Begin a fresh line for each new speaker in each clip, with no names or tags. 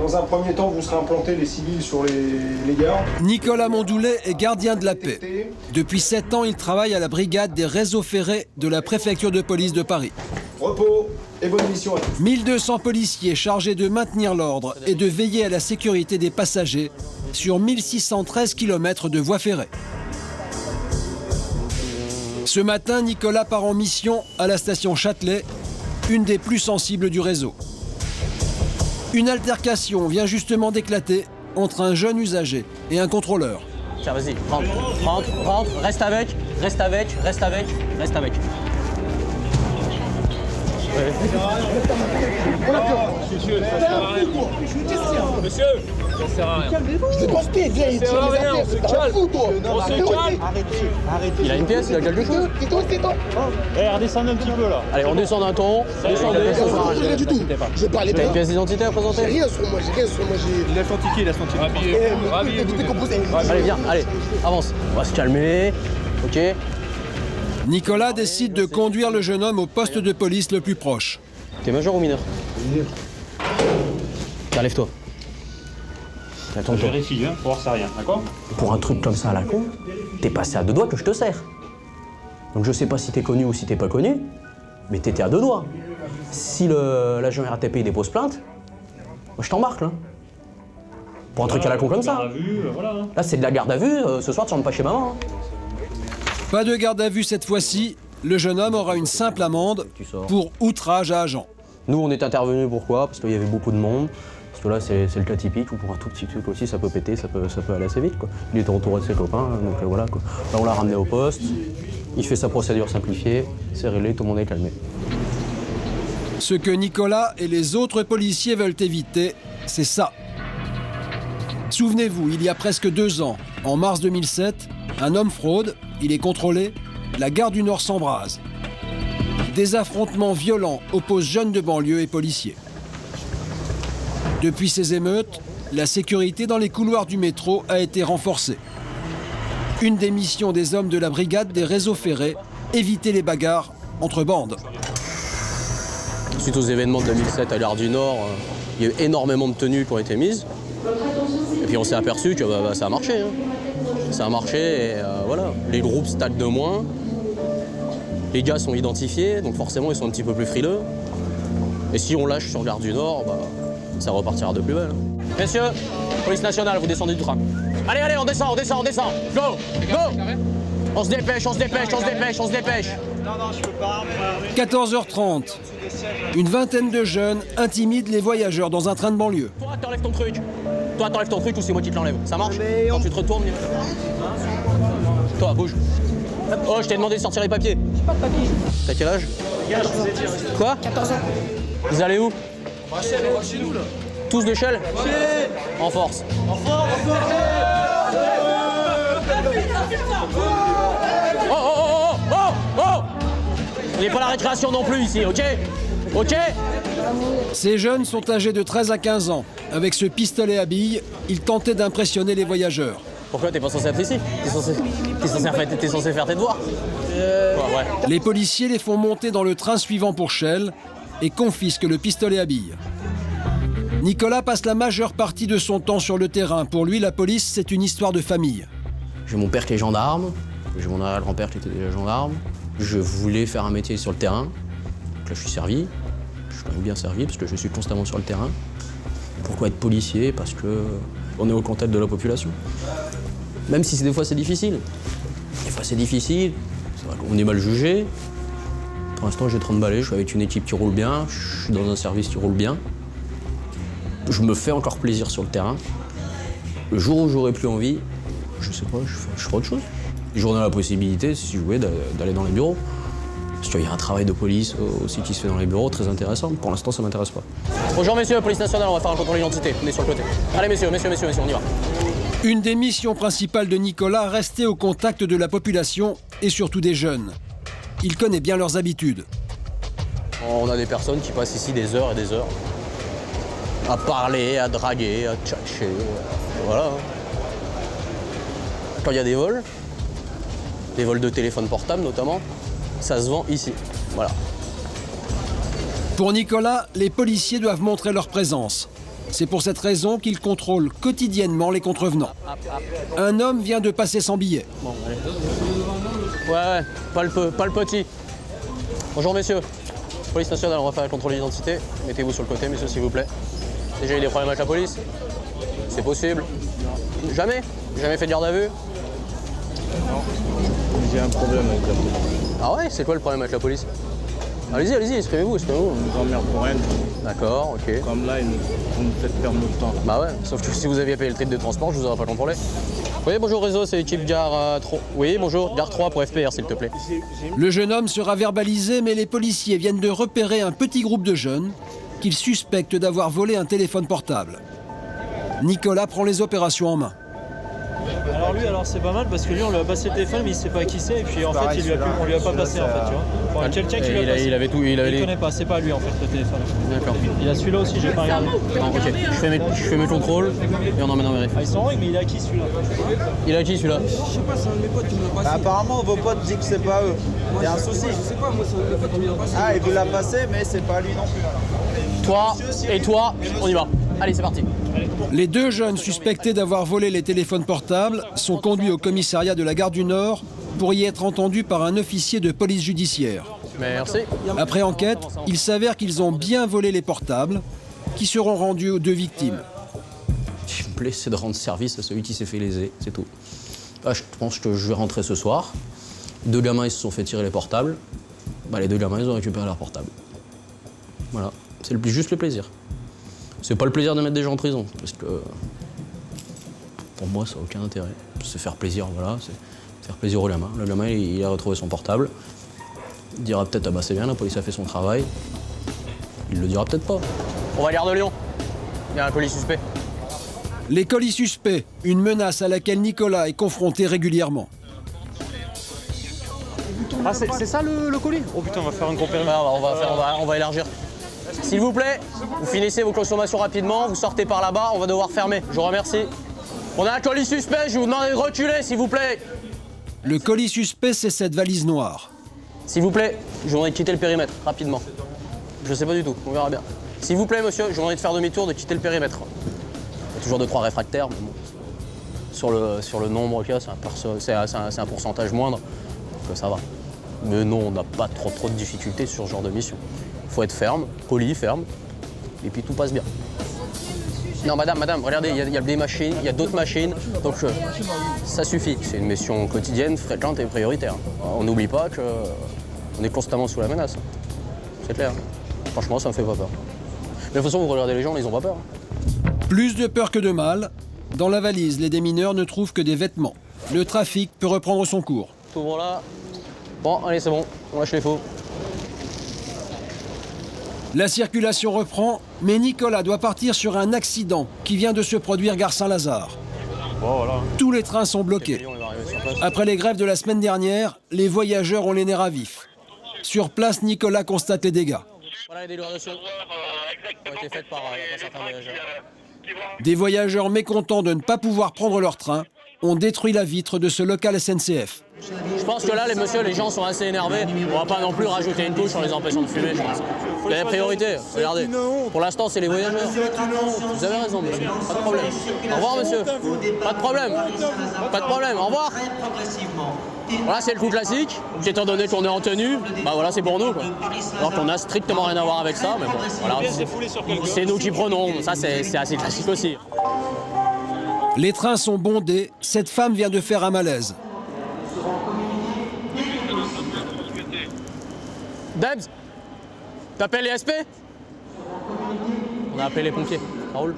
Dans un premier temps, vous serez implantés les civils sur les gares.
Nicolas Mondoulet est gardien de la paix. Depuis 7 ans, il travaille à la brigade des réseaux ferrés de la préfecture de police de Paris.
Repos et bonne mission à tous.
1200 policiers chargés de maintenir l'ordre et de veiller à la sécurité des passagers sur 1613 km de voies ferrées. Ce matin, Nicolas part en mission à la station Châtelet, une des plus sensibles du réseau. Une altercation vient justement d'éclater entre un jeune usager et un contrôleur.
Tiens, vas-y, rentre, reste avec. Ouais.
Monsieur, ça sert à rien. Monsieur, ça sert à rien.
Je vais poster, viens, il tire les affaires.
On se calme. On se calme.
Arrêtez.
Il a une pièce, il a quelque chose.
Redescendez un petit peu là.
Allez, on descend d'un ton. Descendez.
Rien du tout. Je parlais
T'as
pas.
une pièce d'identité à présenter?
J'ai rien sur moi,
Il a son ticket,
Tout est composé.
Allez, viens, allez, avance. On va se calmer. Ok.
Nicolas décide de conduire le jeune homme au poste de police le plus proche.
T'es majeur ou mineur? Tiens, lève-toi. Attends,
Je vérifie, hein, pour voir ça rien, d'accord?
pour un truc comme ça à la con, t'es passé à 2 doigts que je te sers. Donc je sais pas si t'es connu ou si t'es pas connu, mais t'étais à 2 doigts. Si l'agent RATP il dépose plainte, moi je t'embarque là. Pour un truc à la con comme ça.
Voilà.
Là c'est de la garde à vue, ce soir tu rentres pas chez maman. Hein.
Pas de garde à vue cette fois-ci, le jeune homme aura une simple amende pour outrage à agent.
Nous on est intervenus pourquoi? Parce qu'il y avait beaucoup de monde. Parce que là c'est le cas typique où pour un tout petit truc aussi ça peut péter, ça peut aller assez vite quoi. Il était entouré de ses copains, donc voilà quoi. Là on l'a ramené au poste, il fait sa procédure simplifiée, c'est réglé, tout le monde est calmé.
Ce que Nicolas et les autres policiers veulent éviter, c'est ça. Souvenez-vous, il y a presque 2 ans, en mars 2007, un homme fraude, il est contrôlé, la gare du Nord s'embrase. Des affrontements violents opposent jeunes de banlieue et policiers. Depuis ces émeutes, la sécurité dans les couloirs du métro a été renforcée. Une des missions des hommes de la brigade des réseaux ferrés, éviter les bagarres entre bandes.
Suite aux événements de 2007 à gare du Nord, il y a eu énormément de tenues qui ont été mises. Et puis on s'est aperçu que ça a marché. Hein. Ça a marché et voilà, les groupes stagnent de moins. Les gars sont identifiés, donc forcément ils sont un petit peu plus frileux. Et si on lâche sur gare du Nord, ça repartira de plus belle. Messieurs, police nationale, vous descendez du train. Allez, on descend. Go. On se dépêche.
Non, je peux pas.
14h30, une vingtaine de jeunes intimident les voyageurs dans un train de banlieue.
Toi, t'enlèves ton truc. Ou c'est moi qui te l'enlève. Ça marche? Quand tu te retournes, toi, bouge. Oh, je t'ai demandé de sortir les papiers.
J'ai pas de papier.
T'as quel âge?
14 ans.
Quoi?
14 ans.
Vous allez où?
Chez nous là.
Tous de Shell? En force. Oh! Il n'est pas la récréation non plus ici, ok? Ok?
Ces jeunes sont âgés de 13 à 15 ans. Avec ce pistolet à billes, ils tentaient d'impressionner les voyageurs.
Pourquoi t'es pas censé être ici? T'es censé faire tes devoirs? Ouais.
Les policiers les font monter dans le train suivant pour Shell et confisquent le pistolet à billes. Nicolas passe la majeure partie de son temps sur le terrain. Pour lui, la police, c'est une histoire de famille.
J'ai mon père qui est gendarme, j'ai mon arrière-grand-père qui était déjà gendarme. Je voulais faire un métier sur le terrain. Donc là, je suis servi. Je suis quand même bien servi parce que je suis constamment sur le terrain. Pourquoi être policier? Parce que on est au contact de la population. Même si des fois c'est difficile. Des fois c'est difficile, c'est vrai qu'on est mal jugé. Pour l'instant j'ai 30 balais, je suis avec une équipe qui roule bien, je suis dans un service qui roule bien. Je me fais encore plaisir sur le terrain. Le jour où j'aurai plus envie, je sais pas, je ferai autre chose. Les jours où on a la possibilité, si je voulais, d'aller dans les bureaux. Parce qu'il y a un travail de police aussi qui se fait dans les bureaux, très intéressant. Pour l'instant, ça m'intéresse pas. Bonjour messieurs, police nationale, on va faire un contrôle d'identité. On est sur le côté. Allez messieurs, on y va.
Une des missions principales de Nicolas, rester au contact de la population et surtout des jeunes. Il connaît bien leurs habitudes.
On a des personnes qui passent ici des heures et des heures à parler, à draguer, à tchatcher, voilà. Quand il y a des vols de téléphone portable notamment, ça se vend ici, voilà.
Pour Nicolas, les policiers doivent montrer leur présence. C'est pour cette raison qu'il contrôle quotidiennement les contrevenants. Un homme vient de passer sans billet.
Bon, allez. Ouais, pas le petit. Bonjour messieurs. Police nationale, on va faire un contrôle d'identité. Mettez-vous sur le côté, messieurs, s'il vous plaît. Déjà eu des problèmes avec la police? C'est possible? Jamais? Jamais fait de garde à vue?
Non. J'ai un problème avec la police.
Ah ouais? C'est quoi le problème avec la police? Allez-y, allez-y, exprimez-vous, exprimez-vous.
On nous emmerde pour rien.
D'accord, ok.
Comme là, vous nous faites perdre notre temps.
Bah ouais, sauf que si vous aviez payé le trip de transport, je vous aurais pas contrôlé. Oui, bonjour réseau, c'est l'équipe Gare 3. Oui, bonjour, Gare 3 pour FPR, s'il te plaît.
Le jeune homme sera verbalisé, mais les policiers viennent de repérer un petit groupe de jeunes qu'ils suspectent d'avoir volé un téléphone portable. Nicolas prend les opérations en main.
Alors lui, c'est pas mal parce que lui on lui a passé le téléphone mais il sait pas qui c'est et puis en fait on lui a pas passé en fait, tu vois. Enfin, quelqu'un qui lui a passé.
Il avait tout, il
connaît pas, c'est pas lui en fait le téléphone.
D'accord.
Il a celui-là aussi, j'ai pas regardé.
Non, ok. Je fais mes contrôles et on emmène en vérif.
Ah, ils sont en règle, mais il a qui celui-là?
Il a qui celui-là?
Je sais pas, c'est un de mes potes qui me l'a passé.
Bah, apparemment, vos potes disent que c'est pas eux. Il y a un souci.
Je sais pas, moi c'est un de mes potes qui me l'a passé.
Ah, il vous l'a passé, mais c'est pas lui non plus alors.
Toi et toi, on y va. Allez, c'est parti.
Les deux jeunes suspectés d'avoir volé les téléphones portables sont conduits au commissariat de la Gare du Nord pour y être entendus par un officier de police judiciaire.
Merci.
Après enquête, il s'avère qu'ils ont bien volé les portables qui seront rendus aux deux victimes.
Ce qui me plaît, c'est de rendre service à celui qui s'est fait léser, c'est tout. Ah, je pense que je vais rentrer ce soir. Deux gamins, ils se sont fait tirer les portables. Bah, les deux gamins, ils ont récupéré leurs portables. Voilà, c'est juste le plaisir. C'est pas le plaisir de mettre des gens en prison, parce que pour moi, ça n'a aucun intérêt. C'est faire plaisir, voilà, c'est faire plaisir au gamin. Le gamin, il a retrouvé son portable. Il dira peut-être, ah bah c'est bien, la police a fait son travail. Il le dira peut-être pas. On va à Gare de Lyon. Il y a un colis suspect.
Les colis suspects, une menace à laquelle Nicolas est confronté régulièrement.
Ah c'est ça le colis? Oh putain, on va faire un gros périmètre.
On va élargir. S'il vous plaît, vous finissez vos consommations rapidement, vous sortez par là-bas, on va devoir fermer. Je vous remercie. On a un colis suspect, je vous demande de reculer, s'il vous plaît.
Le colis suspect, c'est cette valise noire.
S'il vous plaît, je vous demande de quitter le périmètre, rapidement. Je sais pas du tout, on verra bien. S'il vous plaît, monsieur, je vous demande de faire demi-tour, de quitter le périmètre. Il y a toujours 2-3 réfractaires, mais bon. Sur le nombre qu'il y a, c'est un pourcentage moindre, donc ça va. Mais non, on n'a pas trop de difficultés sur ce genre de mission. Il faut être ferme, poli, ferme, et puis tout passe bien. Non, madame, regardez, il y a des machines, il y a d'autres machines, donc ça suffit. C'est une mission quotidienne, fréquente et prioritaire. On n'oublie pas qu'on est constamment sous la menace. C'est clair. Franchement, ça me fait pas peur. Mais de toute façon, vous regardez les gens, ils ont pas peur.
Plus de peur que de mal. Dans la valise, les démineurs ne trouvent que des vêtements. Le trafic peut reprendre son cours.
T'ouvres là. Bon, allez, c'est bon, on lâche les faux.
La circulation reprend, mais Nicolas doit partir sur un accident qui vient de se produire gare Saint-Lazare.
Bon, voilà.
Tous les trains sont bloqués. Après les grèves de la semaine dernière, les voyageurs ont les nerfs à vif. Sur place, Nicolas constate les dégâts.
Voilà les dégradations qui ont été faites par certains voyageurs.
Des voyageurs mécontents de ne pas pouvoir prendre leur train ont détruit la vitre de ce local SNCF.
Je pense que là, les gens sont assez énervés. On va pas non plus rajouter une couche en les empêchant de fumer, je pense. Il y a des priorités, regardez. Pour l'instant, c'est les voyageurs. Vous avez raison, monsieur. Pas de problème. Au revoir, monsieur. Pas de problème. Pas de problème. Au revoir. Voilà, c'est le coup classique. Étant donné qu'on est en tenue, bah voilà, c'est pour nous, quoi. Alors qu'on a strictement rien à voir avec ça, mais bon, voilà. C'est nous qui prenons. Ça, c'est assez classique aussi.
Les trains sont bondés. Cette femme vient de faire un malaise.
Debs, t'appelles les SP? On a appelé les pompiers. Ça roule?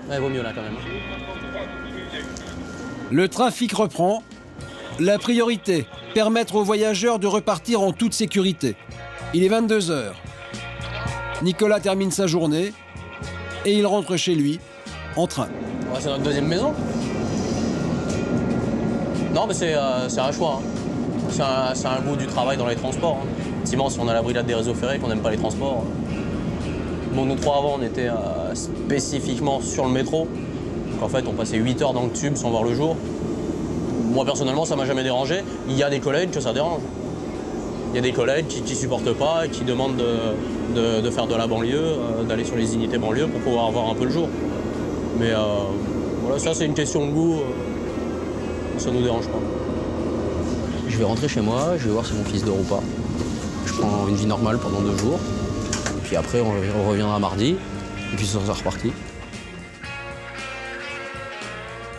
Ouais, vaut mieux là quand même.
Le trafic reprend. La priorité, permettre aux voyageurs de repartir en toute sécurité. Il est 22h. Nicolas termine sa journée et il rentre chez lui en train.
Ouais, c'est notre deuxième maison. Non, mais c'est un choix. Hein. C'est un goût du travail dans les transports. Hein. Effectivement, si on a la brigade des réseaux ferrés, qu'on n'aime pas les transports. Bon, nous trois avant, on était spécifiquement sur le métro. Donc en fait, on passait 8 heures dans le tube sans voir le jour. Moi, personnellement, ça m'a jamais dérangé. Il y a des collègues que ça dérange. Il y a des collègues qui supportent pas et qui demandent de faire de la banlieue, d'aller sur les unités banlieue pour pouvoir avoir un peu le jour. Mais voilà, ça c'est une question de goût, ça nous dérange pas. Je vais rentrer chez moi, je vais voir si mon fils dort ou pas. Je prends une vie normale pendant 2 jours, et puis après on reviendra mardi, et puis ça sera reparti.